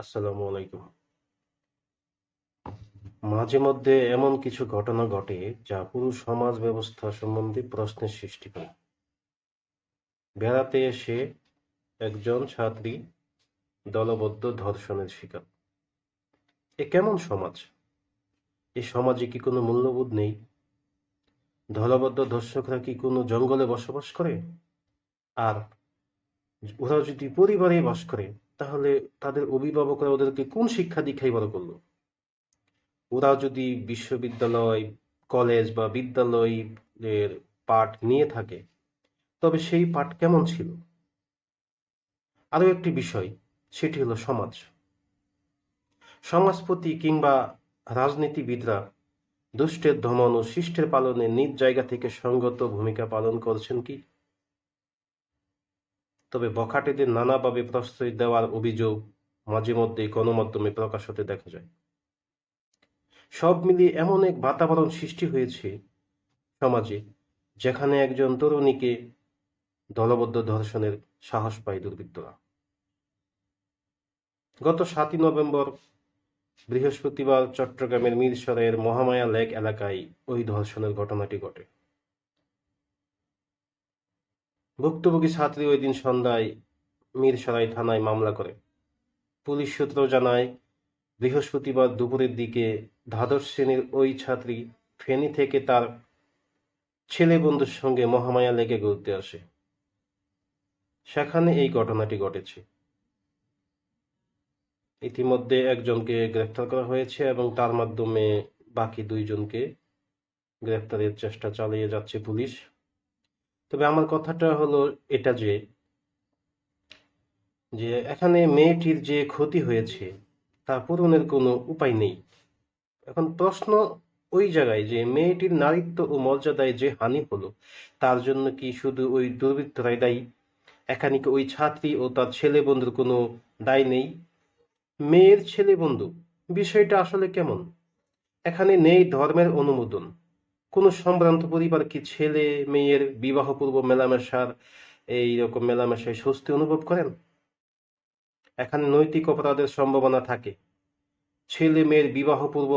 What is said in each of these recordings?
আসসালামু আলাইকুম। মাঝে মধ্যে এমন কিছু ঘটনা ঘটে যা পুরো সমাজ ব্যবস্থা সম্বন্ধে প্রশ্নের সৃষ্টি করে। বেড়াতে এসে একজন ছাত্রী দলবদ্ধ ধর্ষণের শিকার। এ কেমন সমাজ? এ সমাজে কি কোনো মূল্যবোধ নেই? দলবদ্ধ ধর্ষকরা কি কোনো জঙ্গলে বসবাস করে? আর ওরা যদি পরিবারে বাস করে, তাহলে তাদের অভিভাবকরা ওদেরকে কোন শিক্ষা দীক্ষায় বড় করলো? ওরা যদি বিশ্ববিদ্যালয়, কলেজ বা বিদ্যালয়ের পাঠ নিয়ে থাকে, তবে সেই পাঠ কেমন ছিল? আরও একটি বিষয়, সেটি হলো সমাজ। সমাজপতি কিংবা রাজনীতিবিদরা দুষ্টের দমন ও শিষ্টের পালনে নিজ জায়গা থেকে সঙ্গত ভূমিকা পালন করছেন কি? তবে বখাটেদের নানাভাবে প্রশ্রয় দেওয়ার অভিযোগ মাঝে মধ্যেই গণমাধ্যমে প্রকাশ হতে দেখা যায়। সব মিলিয়ে এমন এক বাতাবরণ সৃষ্টি হয়েছে সমাজে, যেখানে একজন তরুণীকে দলবদ্ধ ধর্ষণের সাহস পায় দুর্বৃত্তরা। গত ৭ই নভেম্বর বৃহস্পতিবার চট্টগ্রামের মিরসরাইয়ের মহামায়া লেক এলাকায় ওই ধর্ষণের ঘটনাটি ঘটে। ভুক্তভোগী ছাত্রী ওই দিন সন্ধ্যায় মিরসরাই থানায় মামলা করে। পুলিশ সূত্র জানায়, বৃহস্পতিবার দুপুরের দিকে দ্বাদশ শ্রেণীর ওই ছাত্রী ফেনী থেকে তার ছেলে বন্ধুর সঙ্গে মহামায়া লেকে ঘুরতে আসে। সেখানে এই ঘটনাটি ঘটেছে। ইতিমধ্যে একজনকে গ্রেফতার করা হয়েছে এবং তার মাধ্যমে বাকি দুইজনকে গ্রেফতারের চেষ্টা চালিয়ে যাচ্ছে পুলিশ। তবে আমার কথাটা হলো এটা যে যে এখানে মেয়েটির যে ক্ষতি হয়েছে তা পূরণের কোনো উপায় নেই। এখন প্রশ্ন ওই জায়গায় যে মেয়েটির নারীত্ব ও মর্যাদায় যে হানি হলো, তার জন্য কি শুধু ওই দুর্বৃত্তরাই দায়ী? এখানে কি ওই ছাত্রী ও তার ছেলে বন্ধুর কোনো দায় নেই? মেয়ের ছেলে বন্ধু, বিষয়টা আসলে কেমন? এখানে নেই ধর্মের অনুমোদন। কোনো সম্ভ্রান্ত পরিবার কি ছেলে মেয়ের বিবাহপূর্ব মেলামেশার এইরকম মেলামেশায় স্বস্তি অনুভব করেন? এখানে নৈতিক অপরাধের সম্ভাবনা থাকে। ছেলে মেয়ের বিবাহপূর্ব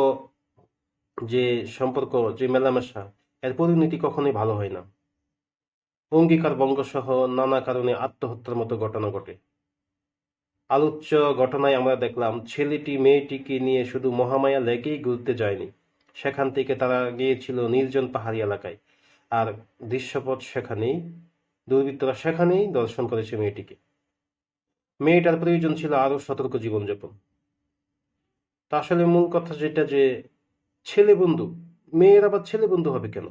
যে সম্পর্ক, যে মেলামেশা, এর পরিণতি কখনোই ভালো হয় না। অঙ্গীকার ভঙ্গ সহ নানা কারণে আত্মহত্যার মতো ঘটনা ঘটে। আলোচ্য ঘটনায় আমরা দেখলাম ছেলেটি মেয়েটিকে নিয়ে শুধু মহামায়া লেকেই ঘুরতে যায়নি, সেখান থেকে তারা গিয়েছিল নির্জন পাহাড়ি এলাকায়। আর দৃশ্যপট সেখানেই, দুর্বৃত্তরা সেখানেই দর্শন করেছে মেয়েটিকে। মেয়েটার প্রয়োজন ছিল আরো সতর্ক জীবনযাপন। তা আসলে মূল কথা যেটা যে ছেলে বন্ধু, মেয়ের আবার ছেলে বন্ধু হবে কেন?